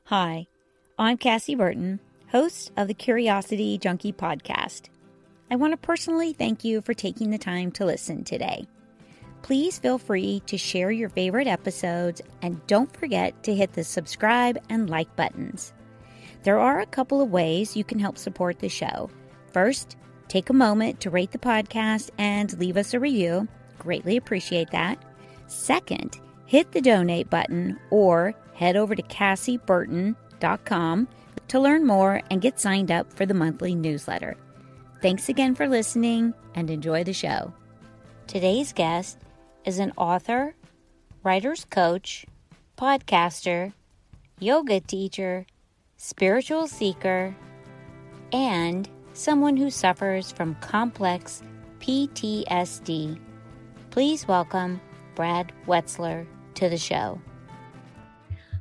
Hi, I'm Cassie Burton, host of the Curiosity Junkie podcast. I want to personally thank you for taking the time to listen today. Please feel free to share your favorite episodes and don't forget to hit the subscribe and like buttons. There are a couple of ways you can help support the show. First, take a moment to rate the podcast and leave us a review. Greatly appreciate that. Second, hit the donate button or head over to cassieburton.com to learn more and get signed up for the monthly newsletter. Thanks again for listening and enjoy the show. Today's guest is an author, writer's coach, podcaster, yoga teacher, spiritual seeker, and someone who suffers from complex PTSD. Please welcome Brad Wetzler to the show.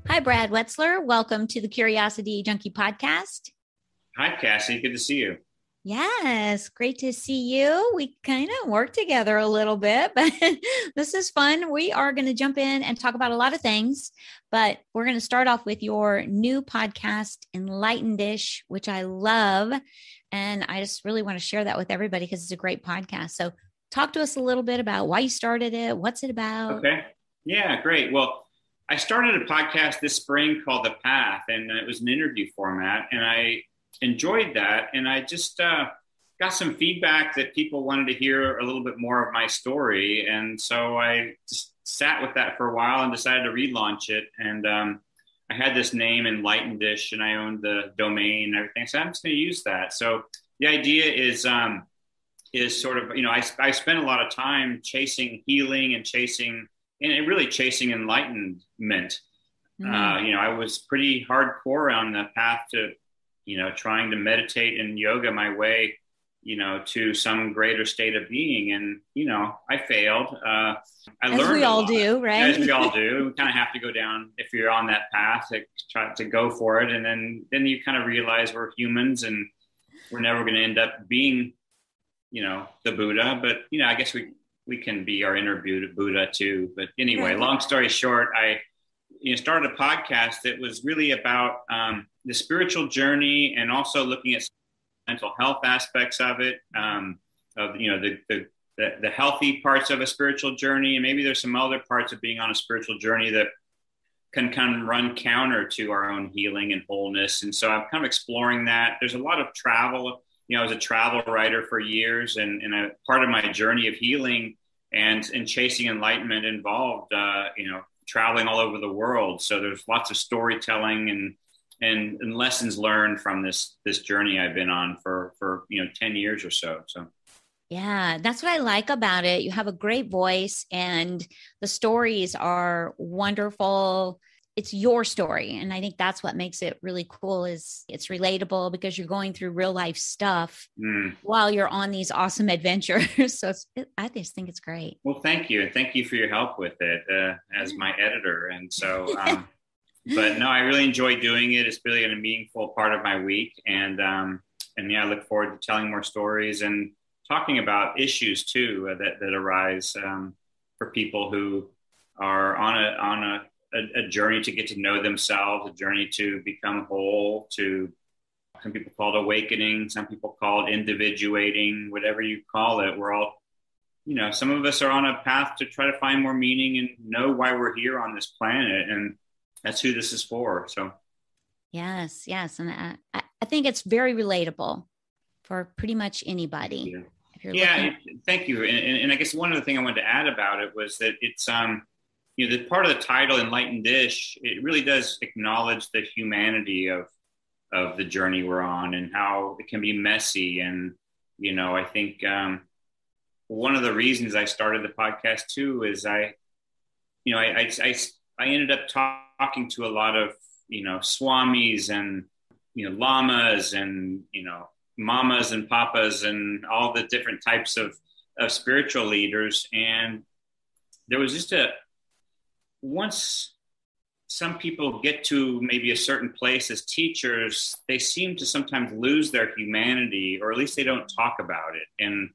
Hi, Brad Wetzler. Welcome to the Curiosity Junkie podcast. Hi, Cassie. Good to see you. Yes, great to see you. We kind of work together a little bit, but this is fun. We are going to jump in and talk about a lot of things, but we're going to start off with your new podcast, Enlightened-ish, which I love. And I just really want to share that with everybody because it's a great podcast. So talk to us a little bit about why you started it. What's it about? Okay. Yeah, great. Well, I started a podcast this spring called The Path, and it was an interview format, and I enjoyed that. And I just got some feedback that people wanted to hear a little bit more of my story. And so I just sat with that for a while and decided to relaunch it. And I had this name, Enlightened-ish, and I owned the domain and everything. So I'm just going to use that. So the idea is sort of, I spent a lot of time chasing healing and really chasing enlightenment. I was pretty hardcore on the path to, trying to meditate and yoga my way, to some greater state of being. And, I failed. I learned as we all do, right? As we all do. We kind of have to go down, if you're on that path, to try to go for it. And then you kind of realize we're humans and we're never going to end up being, the Buddha. But, I guess we can be our inner Buddha too. But anyway, long story short, I started a podcast that was really about the spiritual journey and also looking at mental health aspects of it, the healthy parts of a spiritual journey. And maybe there's some other parts of being on a spiritual journey that can kind of run counter to our own healing and wholeness. And so I'm kind of exploring that. There's a lot of travel. I was a travel writer for years, and a part of my journey of healing and chasing enlightenment involved, traveling all over the world. So there's lots of storytelling and lessons learned from this journey I've been on for 10 years or so. So. Yeah, that's what I like about it. You have a great voice and the stories are wonderful. It's your story. And I think that's what makes it really cool is it's relatable because you're going through real life stuff while you're on these awesome adventures. So I just think it's great. Well, thank you. And thank you for your help with it as my editor. And so, but no, I really enjoy doing it. It's really a meaningful part of my week. And I look forward to telling more stories and talking about issues too that arise for people who are on a journey to get to know themselves, a journey to become whole, to some people call it awakening, some people call it individuating, whatever you call it. We're all, some of us are on a path to try to find more meaning and know why we're here on this planet. And that's who this is for. So. Yes. And I think it's very relatable for pretty much anybody. Yeah. Thank you. And I guess one other thing I wanted to add about it was that it's, the part of the title, Enlightened-ish, it really does acknowledge the humanity of the journey we're on and how it can be messy. And, I think one of the reasons I started the podcast too is I ended up talking to a lot of, swamis and, lamas and, mamas and papas and all the different types of spiritual leaders. And there was just once some people get to maybe a certain place as teachers, they seem to sometimes lose their humanity, or at least they don't talk about it. And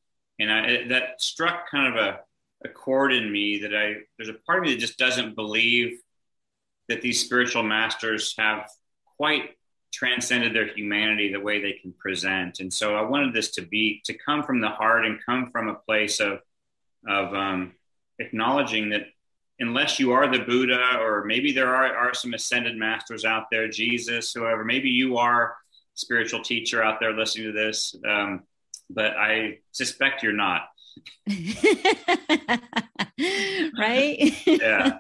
that struck kind of a chord in me that there's a part of me that just doesn't believe that these spiritual masters have quite transcended their humanity the way they can present. And so I wanted this to come from the heart and come from a place of acknowledging that unless you are the Buddha, or maybe there are some ascended masters out there, Jesus, whoever, maybe you are a spiritual teacher out there listening to this, but I suspect you're not. Right? Yeah.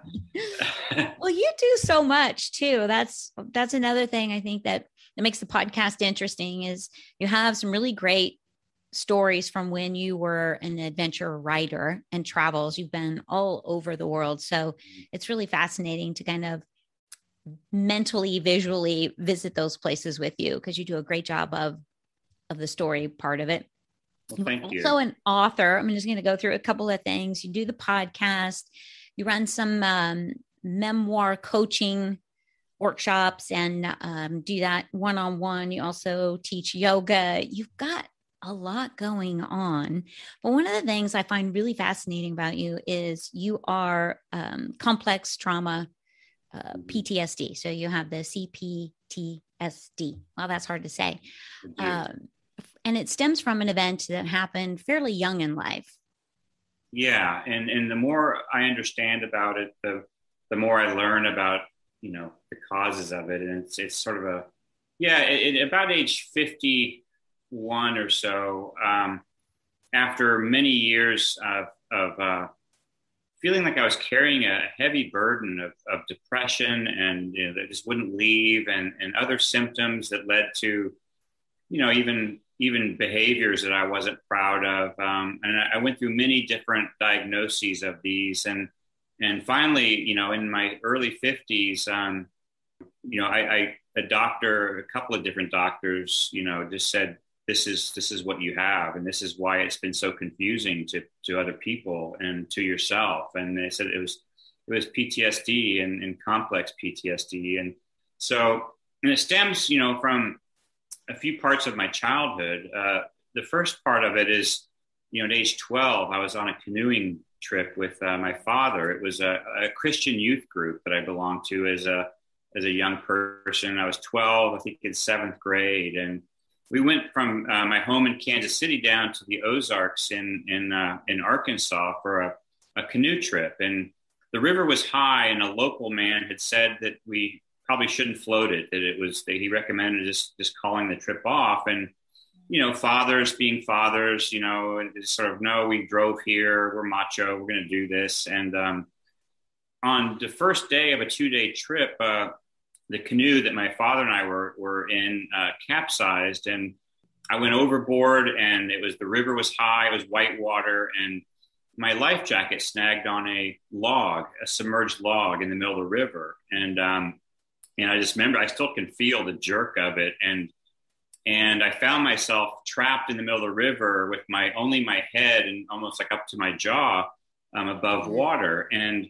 Well, you do so much too. That's another thing I think that makes the podcast interesting is you have some really great stories from when you were an adventure writer and travels. You've been all over the world. So it's really fascinating to kind of mentally, visually visit those places with you, because you do a great job of the story part of it. Well, thank you. Also an author. I'm just going to go through a couple of things. You do the podcast, you run some memoir coaching workshops and do that one-on-one. You also teach yoga. You've got a lot going on. But one of the things I find really fascinating about you is you are complex trauma PTSD. So you have the CPTSD. Well, that's hard to say. And it stems from an event that happened fairly young in life. Yeah. And the more I understand about it, the more I learn about, the causes of it. And it's sort of about age 51 or so, after many years of feeling like I was carrying a heavy burden of depression and that just wouldn't leave, and other symptoms that led to, even behaviors that I wasn't proud of. And I went through many different diagnoses of these. And finally, in my early 50s, a couple of different doctors, just said, this is what you have. And this is why it's been so confusing to other people and to yourself. And they said it was PTSD and complex PTSD. And it stems, from a few parts of my childhood. The first part of it is, at age 12, I was on a canoeing trip with my father. It was a Christian youth group that I belonged to as a young person. I was 12, I think in 7th grade. And we went from my home in Kansas City down to the Ozarks in Arkansas for a canoe trip. And the river was high, and a local man had said that we probably shouldn't float it, that he recommended just calling the trip off. And fathers being fathers, and it's sort of, no, we drove here, we're macho, we're going to do this. And on the first day of a 2-day trip, the canoe that my father and I were in capsized, and I went overboard, and the river was high, it was white water, and my life jacket snagged on a submerged log in the middle of the river. And I just remember, I still can feel the jerk of it. And I found myself trapped in the middle of the river with only my head and almost like up to my jaw above water. And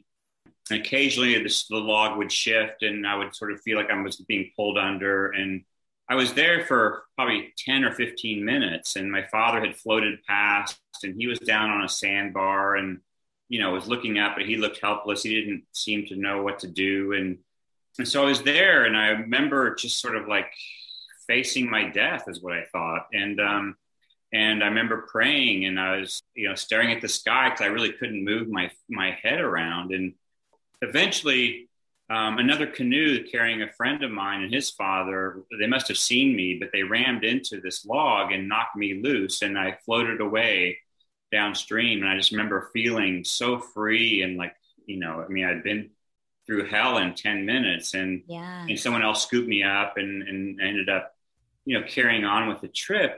occasionally the log would shift, and I would sort of feel like I was being pulled under. And I was there for probably 10 or 15 minutes. And my father had floated past, and he was down on a sandbar and, was looking up, but he looked helpless. He didn't seem to know what to do. And so I was there, and I remember just sort of like facing my death is what I thought. And I remember praying, and I was, staring at the sky because I really couldn't move my head around. And eventually, another canoe carrying a friend of mine and his father, they must have seen me, but they rammed into this log and knocked me loose, and I floated away downstream. And I just remember feeling so free and like, I'd been through hell in 10 minutes, and someone else scooped me up and ended up, carrying on with the trip.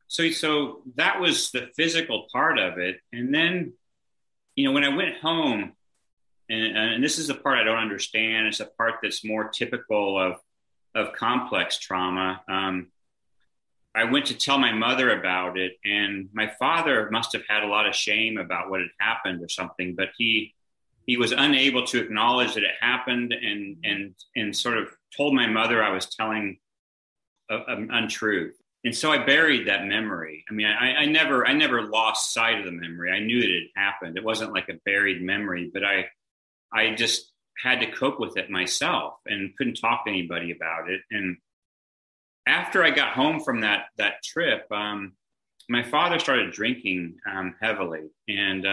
So that was the physical part of it. And then, when I went home, and this is the part I don't understand, it's a part that's more typical of complex trauma. I went to tell my mother about it, and my father must have had a lot of shame about what had happened or something, but he was unable to acknowledge that it happened, and sort of told my mother I was telling an untruth. And so I buried that memory. I never lost sight of the memory. I knew it had happened. It wasn't like a buried memory, but I just had to cope with it myself and couldn't talk to anybody about it. And after I got home from that trip, my father started drinking heavily, and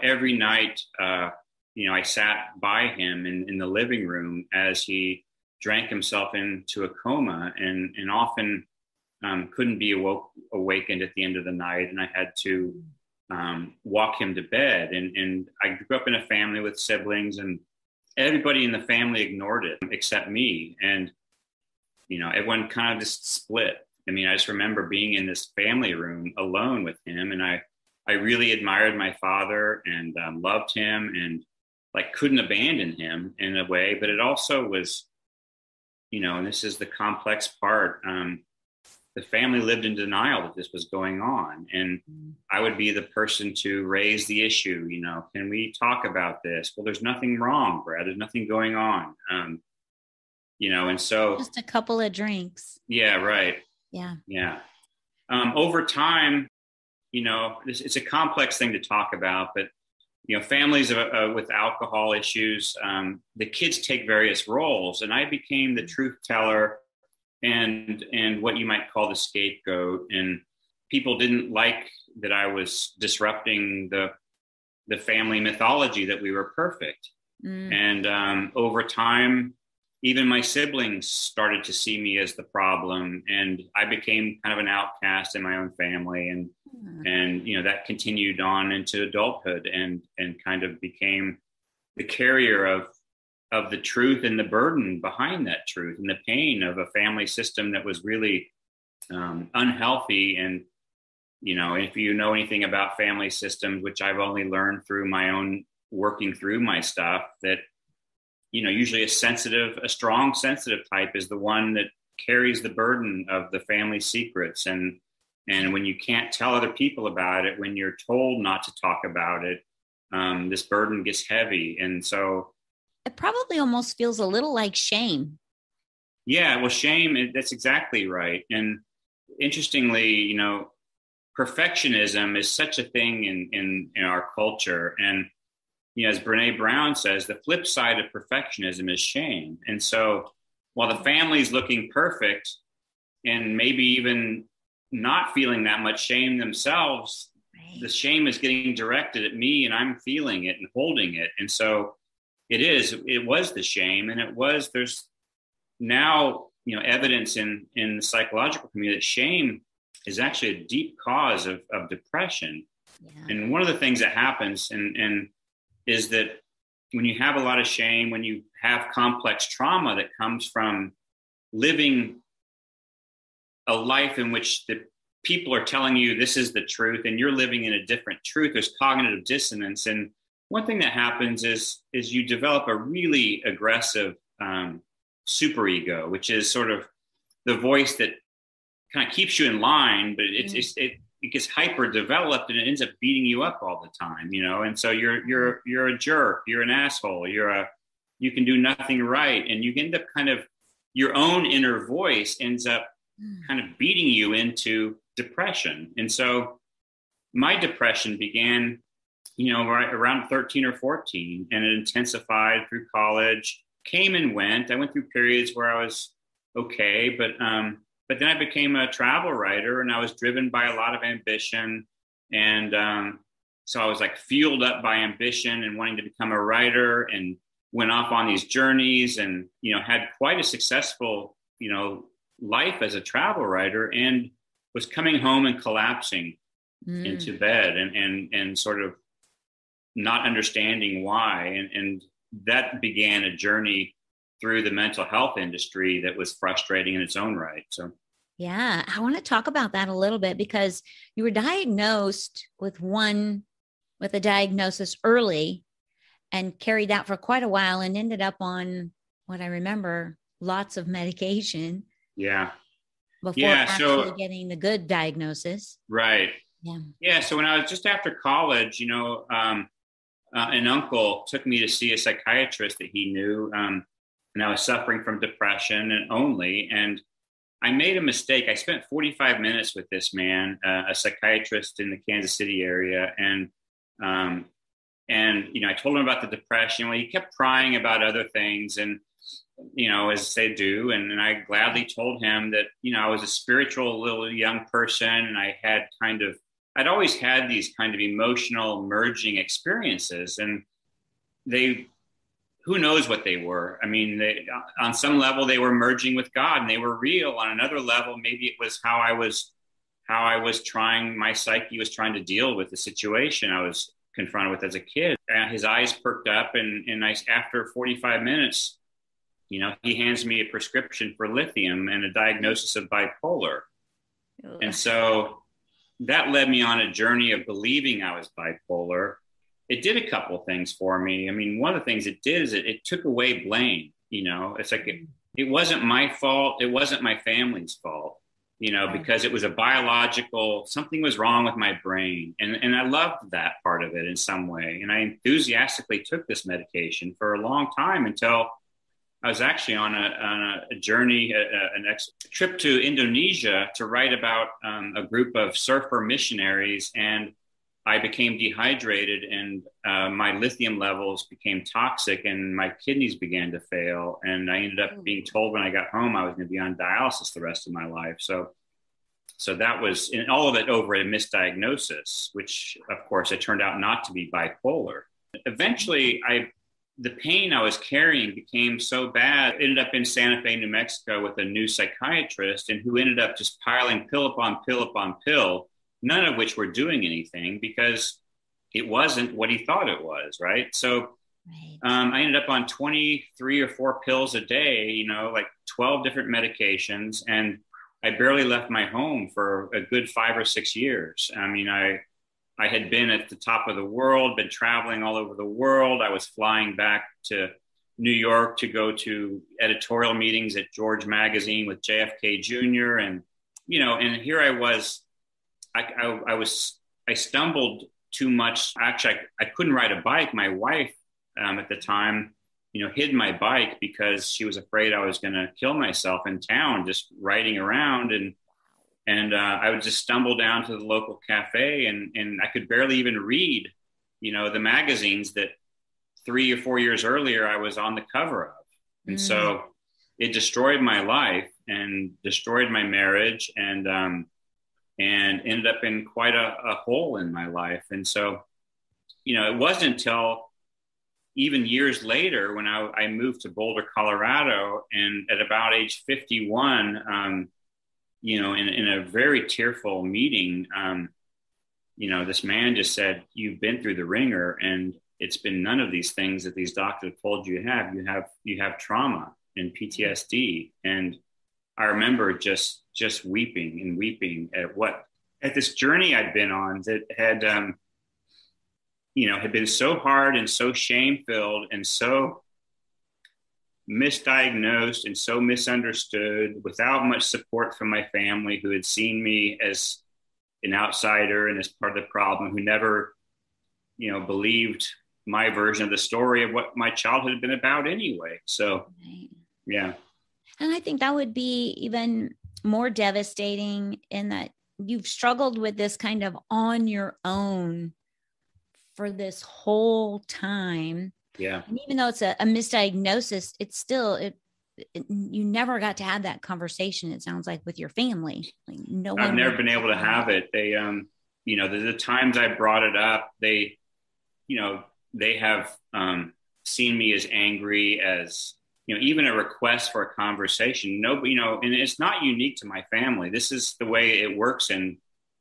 every night, I sat by him in the living room as he drank himself into a coma, and often couldn't be awakened at the end of the night, and I had to walk him to bed. And I grew up in a family with siblings, and everybody in the family ignored it except me. And, everyone kind of just split. I mean, I just remember being in this family room alone with him, and I really admired my father and loved him and couldn't abandon him in a way. But it also was, and this is the complex part, the family lived in denial that this was going on. And I would be the person to raise the issue, can we talk about this? Well, there's nothing wrong, Brad. There's nothing going on. And so. Just a couple of drinks. Yeah, right. Yeah. Yeah. Over time, it's a complex thing to talk about, but, families with alcohol issues, the kids take various roles, and I became the truth teller and what you might call the scapegoat. And people didn't like that I was disrupting the family mythology that we were perfect. And over time, even my siblings started to see me as the problem, and I became kind of an outcast in my own family. And that continued on into adulthood, and kind of became the carrier of the truth and the burden behind that truth and the pain of a family system that was really unhealthy. And, if you know anything about family systems, which I've only learned through my own working through my stuff, that, usually a strong sensitive type is the one that carries the burden of the family secrets. And when you can't tell other people about it, when you're told not to talk about it, this burden gets heavy. And so it probably almost feels a little like shame. Yeah, well, shame, that's exactly right. And interestingly, perfectionism is such a thing in our culture. And, as Brene Brown says, the flip side of perfectionism is shame. And so while the family's looking perfect and maybe even not feeling that much shame themselves, the shame is getting directed at me, and I'm feeling it and holding it. And so it was the shame. And there's now, evidence in the psychological community that shame is actually a deep cause of depression. Yeah. And one of the things that happens and is that when you have a lot of shame, when you have complex trauma that comes from living a life in which the people are telling you this is the truth and you're living in a different truth, there's cognitive dissonance. And one thing that happens is you develop a really aggressive superego, which is sort of the voice that kind of keeps you in line, but it gets hyper developed and it ends up beating you up all the time, And so you're a jerk, you're an asshole, you can do nothing right, and you end up kind of your own inner voice ends up kind of beating you into depression. And so my depression began, right around 13 or 14, and it intensified through college, came and went. I went through periods where I was okay, but then I became a travel writer, and I was driven by a lot of ambition. And so I was fueled up by ambition and wanting to become a writer, and went off on these journeys and, had quite a successful, life as a travel writer, and was coming home and collapsing into bed and sort of not understanding why. And that began a journey through the mental health industry that was frustrating in its own right. So, yeah, I want to talk about that a little bit, because you were diagnosed with a diagnosis early and carried that for quite a while and ended up on what I remember, lots of medication. Yeah. Before actually getting the good diagnosis. Right. Yeah. Yeah. So when I was just after college, an uncle took me to see a psychiatrist that he knew, and I was suffering from depression and I made a mistake. I spent 45 minutes with this man, a psychiatrist in the Kansas City area, and And, I told him about the depression. Well, he kept crying about other things, and, as they do. And I gladly told him that, I was a spiritual little young person, and I'd always had these kind of emotional merging experiences, and who knows what they were. I mean, on some level they were merging with God and they were real. On another level, maybe it was how I was trying, my psyche was trying to deal with the situation I was confronted with as a kid. His eyes perked up, and after 45 minutes, he hands me a prescription for lithium and a diagnosis of bipolar. Ugh. And so that led me on a journey of believing I was bipolar. It did a couple of things for me. I mean, one of the things it did is it took away blame. It's like it wasn't my fault. It wasn't my family's fault, because it was a biological, something was wrong with my brain. And I loved that part of it in some way. And I enthusiastically took this medication for a long time until I was actually on a journey, a trip to Indonesia to write about a group of surfer missionaries, and I became dehydrated, and my lithium levels became toxic, and my kidneys began to fail. And I ended up being told when I got home I was going to be on dialysis the rest of my life. So that was, and all of it over a misdiagnosis, which of course it turned out not to be bipolar. Eventually, the pain I was carrying became so bad. I ended up in Santa Fe, New Mexico with a new psychiatrist, and who ended up just piling pill upon pill upon pill, none of which were doing anything because it wasn't what he thought it was, right? So I ended up on 23 or 4 pills a day, like 12 different medications, and I barely left my home for a good 5 or 6 years. I mean, I had been at the top of the world, been traveling all over the world. I was flying back to New York to go to editorial meetings at George Magazine with JFK Jr. And, and here I was, I stumbled too much. Actually, I couldn't ride a bike. My wife at the time, hid my bike because she was afraid I was going to kill myself in town, just riding around. And I would just stumble down to the local cafe, and I could barely even read, the magazines that 3 or 4 years earlier I was on the cover of. And so it destroyed my life and destroyed my marriage, and ended up in quite a hole in my life. And so, it wasn't until even years later when I moved to Boulder, Colorado, and at about age 51, in a very tearful meeting, this man just said, "You've been through the ringer, and it's been none of these things that these doctors told you have. You have trauma and PTSD." And I remember just weeping and weeping at this journey I'd been on that had been so hard and so shame-filled and so misdiagnosed and so misunderstood, without much support from my family, who had seen me as an outsider and as part of the problem, who never, believed my version of the story of what my childhood had been about anyway. So, yeah. And I think that would be even more devastating in that you've struggled with this kind of on your own for this whole time. Yeah. And even though it's a misdiagnosis, it's still, you never got to have that conversation, it sounds like, with your family. Like I've never been able to have it. They, the times I brought it up, they have seen me as angry as, even a request for a conversation. Nobody, and it's not unique to my family. This is the way it works in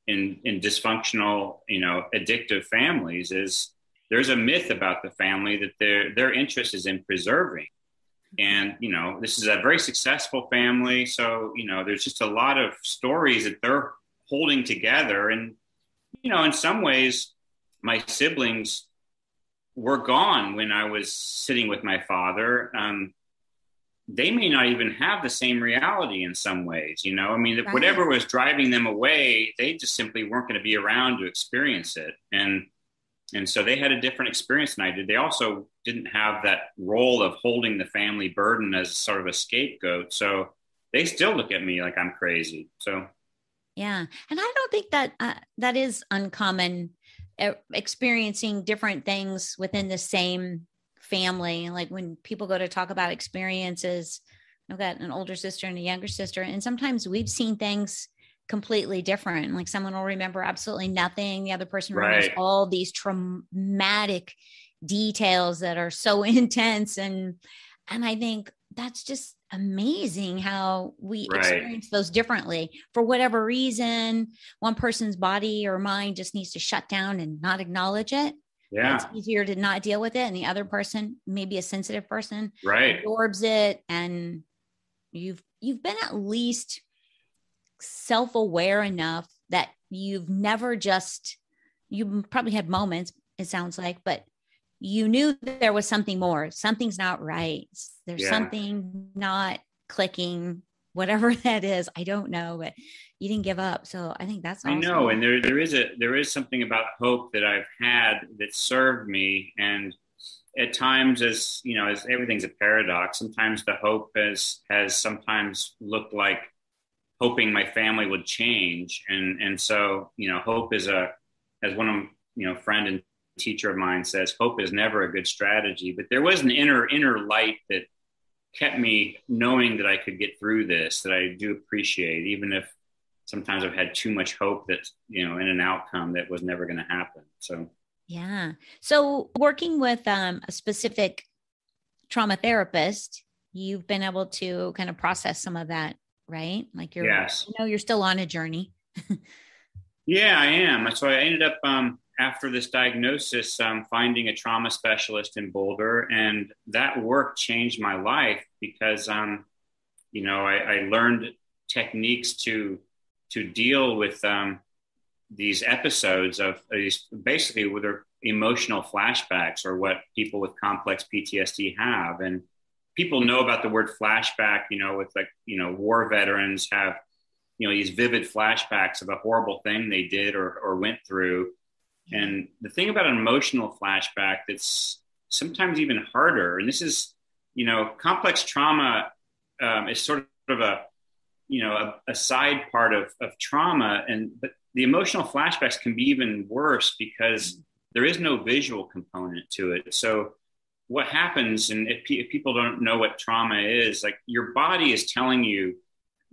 dysfunctional, addictive families. Is there's a myth about the family that their interest is in preserving. And, this is a very successful family. So, there's just a lot of stories that they're holding together. And, in some ways, my siblings were gone when I was sitting with my father. They may not even have the same reality in some ways, right. Whatever was driving them away, they just simply weren't going to be around to experience it. And so they had a different experience than I did. They also didn't have that role of holding the family burden as sort of a scapegoat. So they still look at me like I'm crazy. So. Yeah. And I don't think that that is uncommon experiencing different things within the same family. Like when people go to talk about experiences, I've got an older sister and a younger sister, and sometimes we've seen things completely different. Like someone will remember absolutely nothing. The other person remembers all these traumatic details that are so intense. And I think that's just amazing how we experience those differently. For whatever reason, one person's body or mind just needs to shut down and not acknowledge it. Yeah. It's easier to not deal with it. And the other person, maybe a sensitive person, absorbs it. And you've been at least self-aware enough that you've never just, you probably had moments, it sounds like, but you knew that there was something more. Something's not right. There's something not clicking, whatever that is. I don't know, but you didn't give up. So I think that's awesome. I know. And there is something about hope that I've had that served me. And at times, as you know, as everything's a paradox, sometimes the hope has sometimes looked like hoping my family would change. And so, you know, hope is as one of, you know, friend and teacher of mine says, hope is never a good strategy. But there was an inner light that kept me knowing that I could get through this, that I do appreciate, even if sometimes I've had too much hope that, you know, in an outcome that was never going to happen. So, yeah. So working with a specific trauma therapist, you've been able to kind of process some of that, right? Like you're, you're still on a journey. Yeah, I am. So I ended up, after this diagnosis, finding a trauma specialist in Boulder, and that work changed my life because, you know, I learned techniques to deal with these episodes of these, basically with their emotional flashbacks, or what people with complex PTSD have. And people know about the word flashback, you know, with like, you know, war veterans have, you know, these vivid flashbacks of a horrible thing they did or went through. And the thing about an emotional flashback that's sometimes even harder, and this is, you know, complex trauma is sort of a, you know, a side part of trauma. But the emotional flashbacks can be even worse because there is no visual component to it. So what happens, and if people don't know what trauma is, like your body is telling you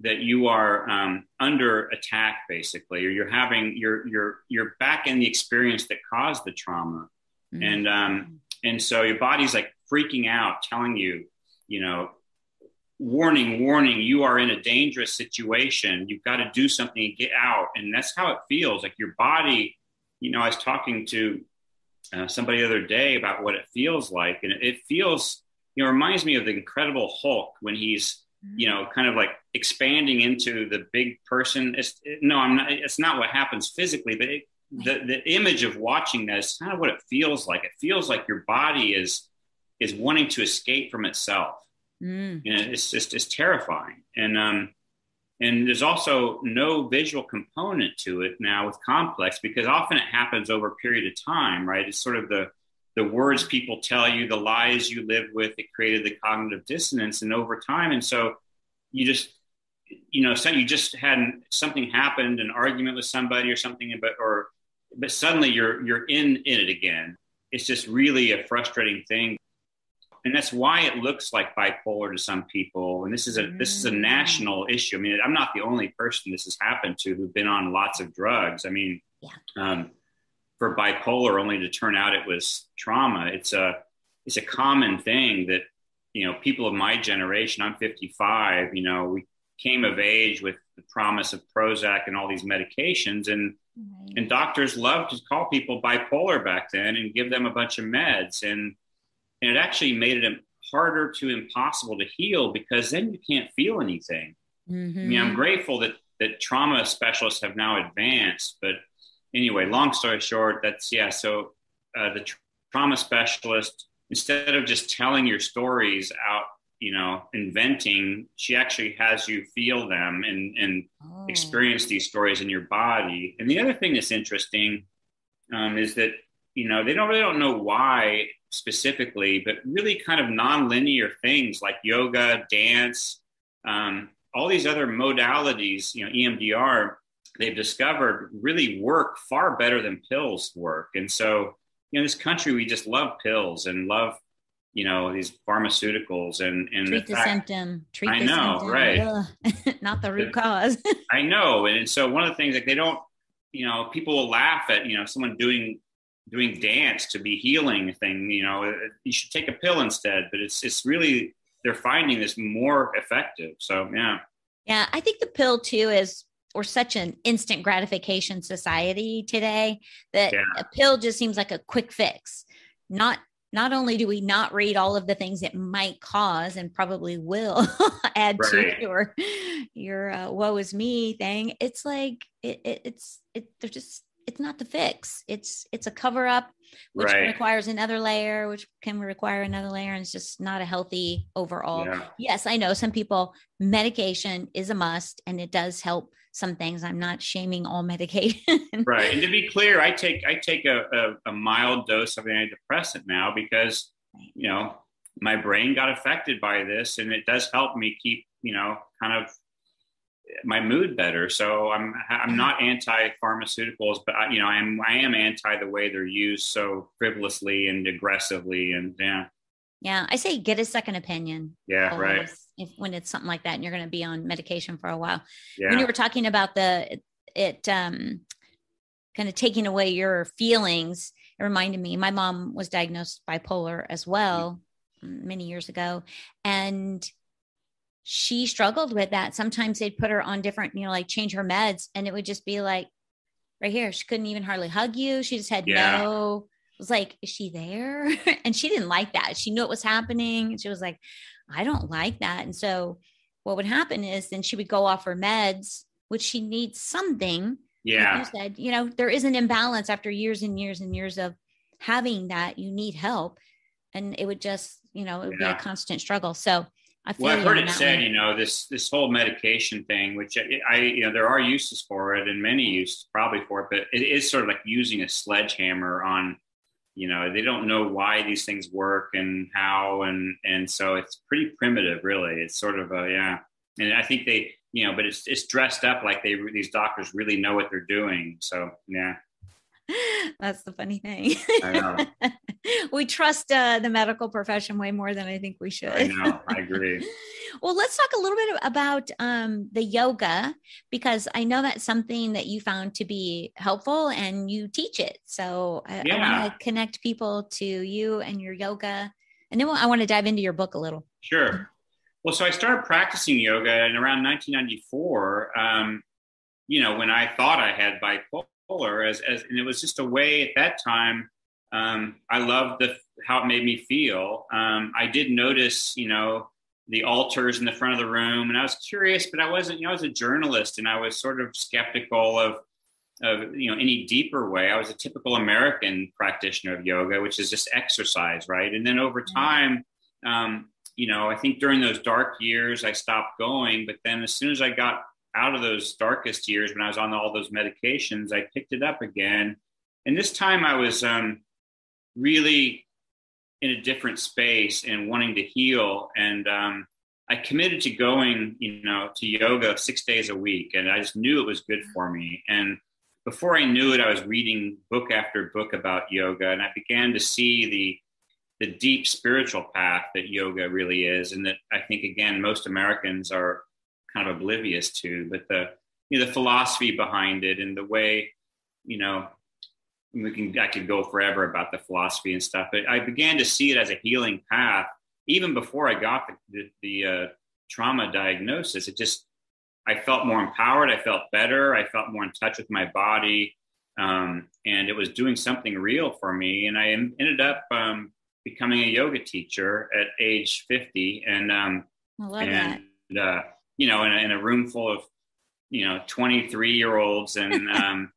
that you are under attack, basically, or you're back in the experience that caused the trauma. Mm-hmm. And so your body's like freaking out, telling you, you know, warning, you are in a dangerous situation. You've got to do something and get out. And that's how it feels. Like your body, you know, I was talking to somebody the other day about what it feels like. And it feels, you know, reminds me of the Incredible Hulk when he's, you know, kind of like expanding into the big person. It's not what happens physically, but the image of watching that is kind of what it feels like. It feels like your body is wanting to escape from itself. You know, it's terrifying. And there's also no visual component to it now with complex, because often it happens over a period of time, right? It's sort of the words people tell you, the lies you live with, it created the cognitive dissonance, and over time. And so you just, you know, so you just had something happened, an argument with somebody or something, but suddenly you're in it again. It's just really a frustrating thing. And that's why it looks like bipolar to some people. And this is a national issue. I mean, I'm not the only person this has happened to who've been on lots of drugs. I mean, for bipolar only to turn out it was trauma. It's a common thing that, you know, people of my generation, I'm 55, you know, we came of age with the promise of Prozac and all these medications, and doctors loved to call people bipolar back then and give them a bunch of meds. And it actually made it harder to impossible to heal, because then you can't feel anything. Mm-hmm. I mean, I'm grateful that trauma specialists have now advanced, but anyway, long story short, so the trauma specialist, instead of just telling your stories out, you know, inventing, she actually has you feel them and experience these stories in your body. And the other thing that's interesting is that, you know, they don't know why specifically, but really kind of nonlinear things like yoga, dance, all these other modalities, you know, EMDR, they've discovered really work far better than pills work. And so, in this country, we just love pills and love, these pharmaceuticals and treat the symptom. I know, right? Not the root cause. I know. And so one of the things, like, they don't, people will laugh at, someone doing dance to be healing thing, you should take a pill instead, but it's really, they're finding this more effective. So, yeah. Yeah. I think the pill too we're such an instant gratification society today that a pill just seems like a quick fix. Not only do we not read all of the things it might cause and probably will add to your woe is me thing. It's like, it's not the fix. It's a cover up, which requires another layer, which can require another layer. And it's just not a healthy overall. Yeah. Yes, I know some people, medication is a must and it does help some things. I'm not shaming all medication. Right. And to be clear, I take a mild dose of antidepressant now because, my brain got affected by this, and it does help me keep, kind of my mood better. So I'm not anti-pharmaceuticals, but I am anti the way they're used so frivolously and aggressively. And yeah, I say get a second opinion. Yeah, right. When it's something like that and you're going to be on medication for a while. Yeah. When you were talking about kind of taking away your feelings, it reminded me, my mom was diagnosed bipolar as well many years ago. And she struggled with that. Sometimes they'd put her on different, like change her meds, and it would just be like right here. She couldn't even hardly hug you. She just had no, it was like, is she there? And she didn't like that. She knew it was happening. And she was like, I don't like that. And so what would happen is then she would go off her meds, which she needs something. Yeah. Like you said, there is an imbalance after years and years and years of having that. You need help. And it would just, it would be a constant struggle. So I've heard it said, this whole medication thing, which there are uses for it and many uses probably for it, but it is sort of like using a sledgehammer on, they don't know why these things work and how, and so it's pretty primitive, really. It's sort of and I think they, but it's dressed up like these doctors really know what they're doing. So, yeah. That's the funny thing. I know. We trust the medical profession way more than I think we should. I know. I agree. Well, let's talk a little bit about the yoga, because I know that's something that you found to be helpful and you teach it. So I want to connect people to you and your yoga. And then I want to dive into your book a little. Sure. Well, so I started practicing yoga in around 1994, when I thought I had bipolar. And it was just a way at that time. I loved how it made me feel. I did notice, the altars in the front of the room, and I was curious, but I wasn't. I was a journalist, and I was sort of skeptical of any deeper way. I was a typical American practitioner of yoga, which is just exercise, right? And then over time, I think during those dark years, I stopped going. But then as soon as I got out of those darkest years, when I was on all those medications, I picked it up again. And this time I was really in a different space and wanting to heal. And I committed to going, to yoga 6 days a week. And I just knew it was good for me. And before I knew it, I was reading book after book about yoga. And I began to see the deep spiritual path that yoga really is. And that I think, again, most Americans are kind of oblivious to, but the philosophy behind it and the way, I could go forever about the philosophy and stuff, but I began to see it as a healing path even before I got the trauma diagnosis. I felt more empowered. I felt better. I felt more in touch with my body. And it was doing something real for me. And I ended up becoming a yoga teacher at age 50. And I love that. In a room full of, 23-year-olds, and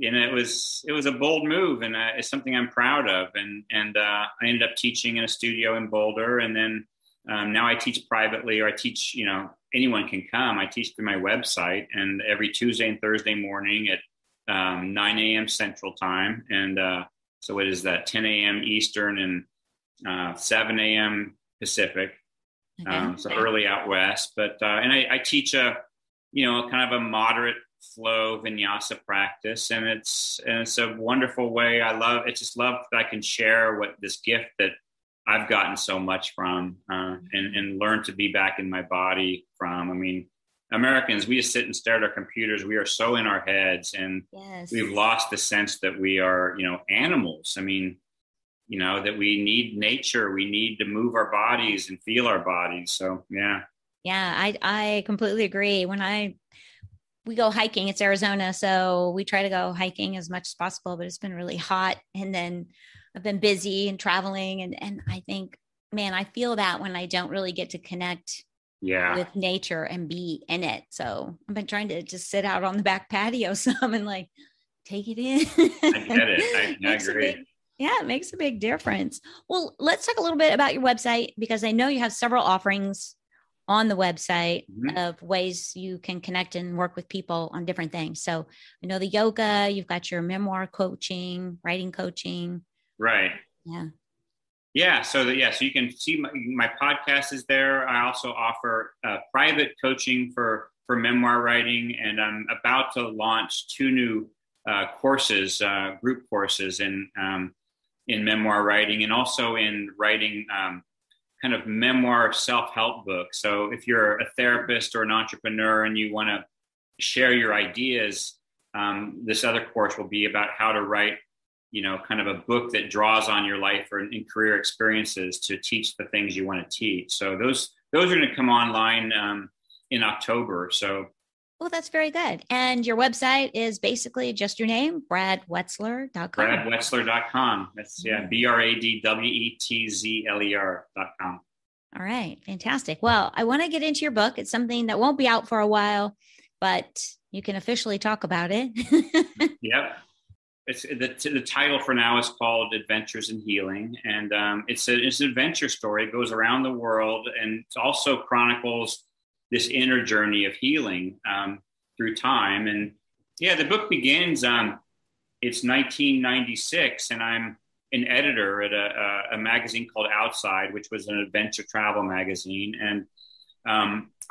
it was a bold move, and it's something I'm proud of. And I ended up teaching in a studio in Boulder, and then now I teach privately, or I teach, anyone can come. I teach through my website, and every Tuesday and Thursday morning at 9 a.m. Central Time, and so it is that 10 a.m. Eastern and 7 a.m. Pacific. So early out west, but and I teach kind of a moderate flow vinyasa practice, and it's a wonderful way. I just love that I can share what this gift that I've gotten so much from, and learn to be back in my body from. I mean, Americans, we just sit and stare at our computers. We are so in our heads, and we've lost the sense that we are, animals. I mean, that we need nature. We need to move our bodies and feel our bodies. So, yeah. Yeah, I completely agree. We go hiking, it's Arizona, so we try to go hiking as much as possible, but it's been really hot. And then I've been busy and traveling. And I think, man, I feel that when I don't really get to connect with nature and be in it. So I've been trying to just sit out on the back patio some and like take it in. I get it. I agree. It makes a big difference. Well, let's talk a little bit about your website, because I know you have several offerings on the website of ways you can connect and work with people on different things. So I know the yoga, you've got your memoir coaching, writing coaching. Right. Yeah. Yeah. So you can see my podcast is there. I also offer private coaching for memoir writing, and I'm about to launch 2 new courses, group courses in memoir writing, and also in writing kind of memoir self-help book. So if you're a therapist or an entrepreneur and you want to share your ideas, this other course will be about how to write, kind of a book that draws on your life and career experiences to teach the things you want to teach. So those are going to come online in October. So. Well, that's very good. And your website is basically just your name, bradwetzler.com. bradwetzler.com. That's BRADWETZLER.com. All right. Fantastic. Well, I want to get into your book. It's something that won't be out for a while, but you can officially talk about it. Yep. It's the title for now is called Adventures in Healing. And it's an adventure story. It goes around the world, and it also chronicles this inner journey of healing through time. And the book begins, it's 1996, and I'm an editor at a magazine called Outside, which was an adventure travel magazine. And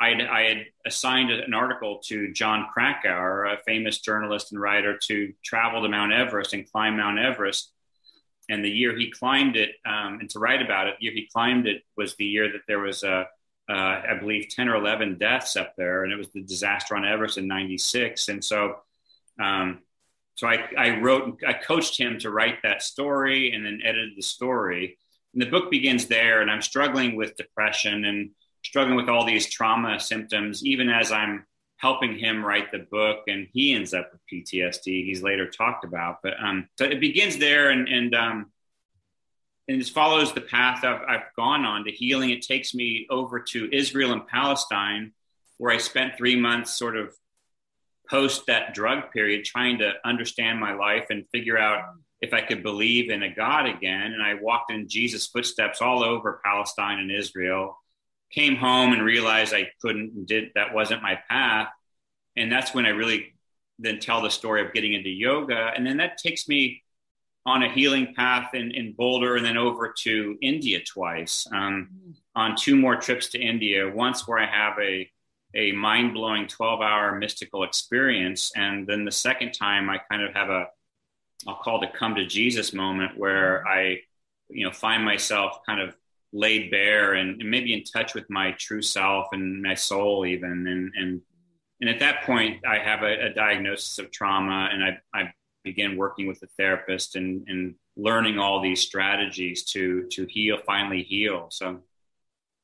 I had assigned an article to John Krakauer, a famous journalist and writer, to travel to Mount Everest and climb Mount Everest. And the year he climbed it, and to write about it, the year he climbed it was the year that there was I believe 10 or 11 deaths up there, and it was the disaster on Everest in 96. And so, I coached him to write that story and then edited the story. And the book begins there, and I'm struggling with depression and struggling with all these trauma symptoms, even as I'm helping him write the book, and he ends up with PTSD. He's later talked about, but so it begins there, and this follows the path I've gone on to healing. It takes me over to Israel and Palestine, where I spent 3 months sort of post that drug period trying to understand my life and figure out if I could believe in a God again. And I walked in Jesus' footsteps all over Palestine and Israel, came home and realized I couldn't and that wasn't my path. And that's when I really then tell the story of getting into yoga. And then that takes me on a healing path in Boulder, and then over to India twice, on 2 more trips to India, once where I have a mind-blowing 12-hour mystical experience. And then the second time I kind of have I'll call it a come to Jesus moment, where I, find myself kind of laid bare and maybe in touch with my true self and my soul even. And at that point I have a diagnosis of trauma, and I begin working with a therapist and learning all these strategies to finally heal. So.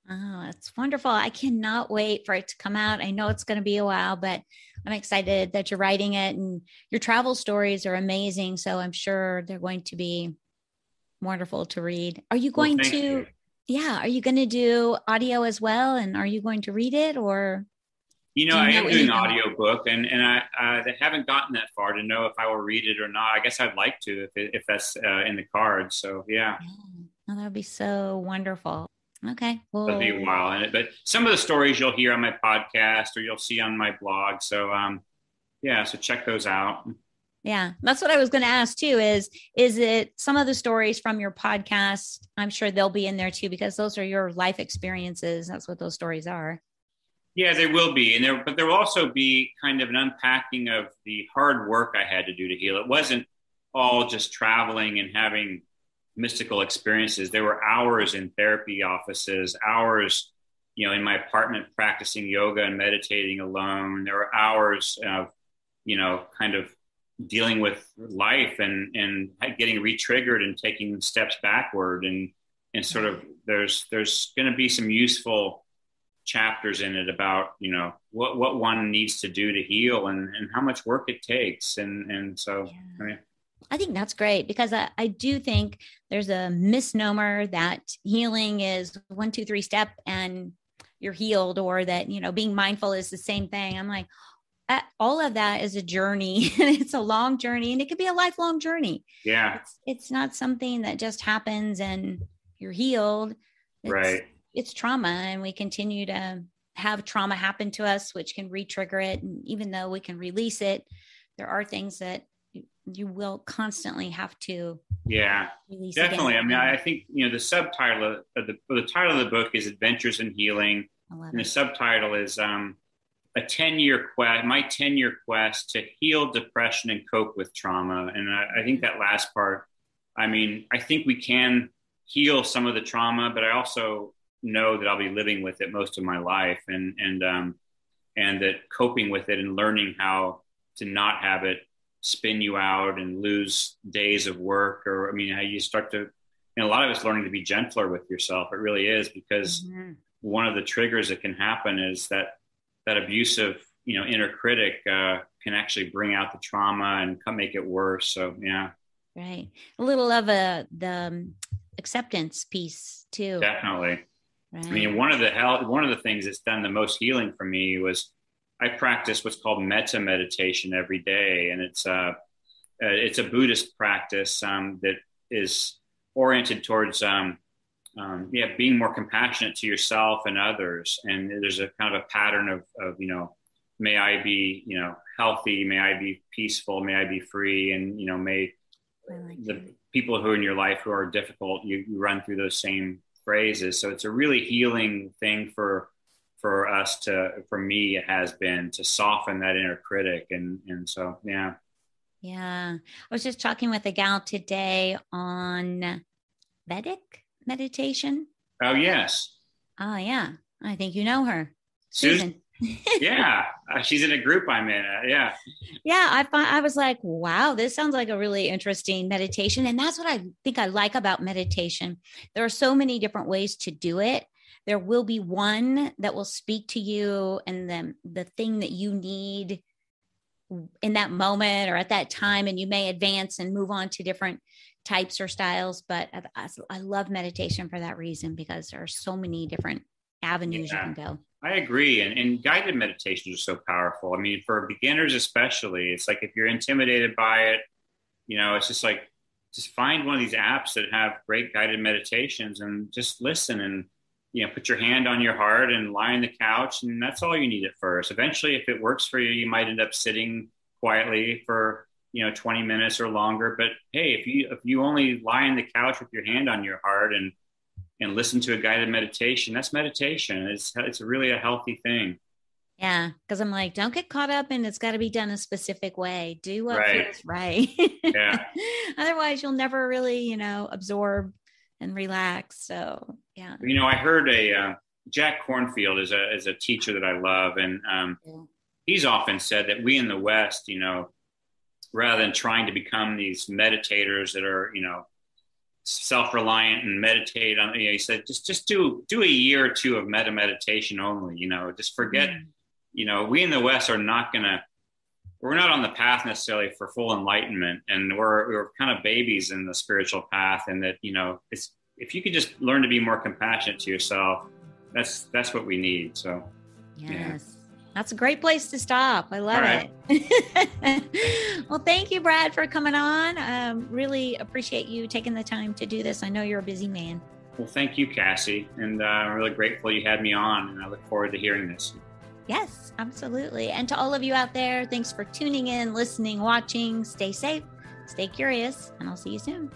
Oh, that's wonderful. I cannot wait for it to come out. I know it's going to be a while, but I'm excited that you're writing it, and your travel stories are amazing. So I'm sure they're going to be wonderful to read. Are you going to, are you going to do audio as well? And are you going to read it, or? I am doing an audio book, and I haven't gotten that far to know if I will read it or not. I guess I'd like to, if that's in the cards. So, yeah. Oh, that would be so wonderful. Okay. Well, it'll be a while in it, but some of the stories you'll hear on my podcast or you'll see on my blog. So, so check those out. Yeah, that's what I was going to ask too, is it some of the stories from your podcast? I'm sure they'll be in there too, because those are your life experiences. That's what those stories are. Yeah, there will be. But there will also be kind of an unpacking of the hard work I had to do to heal. It wasn't all just traveling and having mystical experiences. There were hours in therapy offices, hours, in my apartment practicing yoga and meditating alone. There were hours of, kind of dealing with life and getting re-triggered and taking steps backward. And sort of there's going to be some useful chapters in it about, what one needs to do to heal and how much work it takes. And so, I think that's great, because I do think there's a misnomer that healing is 1, 2, 3 step and you're healed, or that, being mindful is the same thing. I'm like, all of that is a journey, and it's a long journey, and it could be a lifelong journey. Yeah. It's not something that just happens and you're healed. It's trauma, and we continue to have trauma happen to us, which can re-trigger it. And even though we can release it, there are things that you will constantly have to release. Definitely. Again. I mean, I think, the subtitle of the title of the book is Adventures in Healing. And the subtitle is my 10-year quest to heal depression and cope with trauma. And I think that last part, I think we can heal some of the trauma, but I also know that I'll be living with it most of my life, and that coping with it and learning how to not have it spin you out and lose days of work, or how you start to, a lot of it's learning to be gentler with yourself. It really is, because one of the triggers that can happen is that abusive, inner critic can actually bring out the trauma and make it worse. So, yeah. Right. A little of the acceptance piece too. Definitely. Right. One of the things that's done the most healing for me was I practice what's called metta meditation every day. And it's a Buddhist practice that is oriented towards, being more compassionate to yourself and others. And there's a kind of a pattern of may I be, healthy, may I be peaceful, may I be free. And, may the people who are in your life who are difficult, you run through those same phrases. So it's a really healing thing for us for me, it has been to soften that inner critic. And so, yeah. Yeah. I was just talking with a gal today on Vedic meditation. Oh, yes. Oh, yeah. I think you know her. Susan. Yeah. She's in a group I'm in. Yeah. Yeah. I was like, wow, this sounds like a really interesting meditation. And that's what I think I like about meditation. There are so many different ways to do it. There will be one that will speak to you and the thing that you need in that moment or at that time. And you may advance and move on to different types or styles. But I love meditation for that reason, because there are so many different avenues you can go. I agree. And guided meditations are so powerful. For beginners especially, it's like if you're intimidated by it, it's just like, just find one of these apps that have great guided meditations and just listen and, put your hand on your heart and lie on the couch. And that's all you need at first. Eventually, if it works for you, you might end up sitting quietly for, 20 minutes or longer. But hey, if you only lie on the couch with your hand on your heart and listen to a guided meditation, that's meditation. It's really a healthy thing. Yeah. Cause I'm like, don't get caught up in it's got to be done a specific way. Do what feels right. Yeah. Otherwise you'll never really, absorb and relax. So yeah. I heard Jack Kornfield is a teacher that I love. And he's often said that we in the West, rather than trying to become these meditators that are, self-reliant and meditate on, he said, just do a year or two of meditation only, just forget, we in the West are we're not on the path necessarily for full enlightenment. And we're kind of babies in the spiritual path. And that, if you could just learn to be more compassionate to yourself, that's what we need. So, yes. Yeah. That's a great place to stop. I love it. Well, thank you, Brad, for coming on. Really appreciate you taking the time to do this. I know you're a busy man. Well, thank you, Cassie. And I'm really grateful you had me on, and I look forward to hearing this. Yes, absolutely. And to all of you out there, thanks for tuning in, listening, watching. Stay safe, stay curious, and I'll see you soon.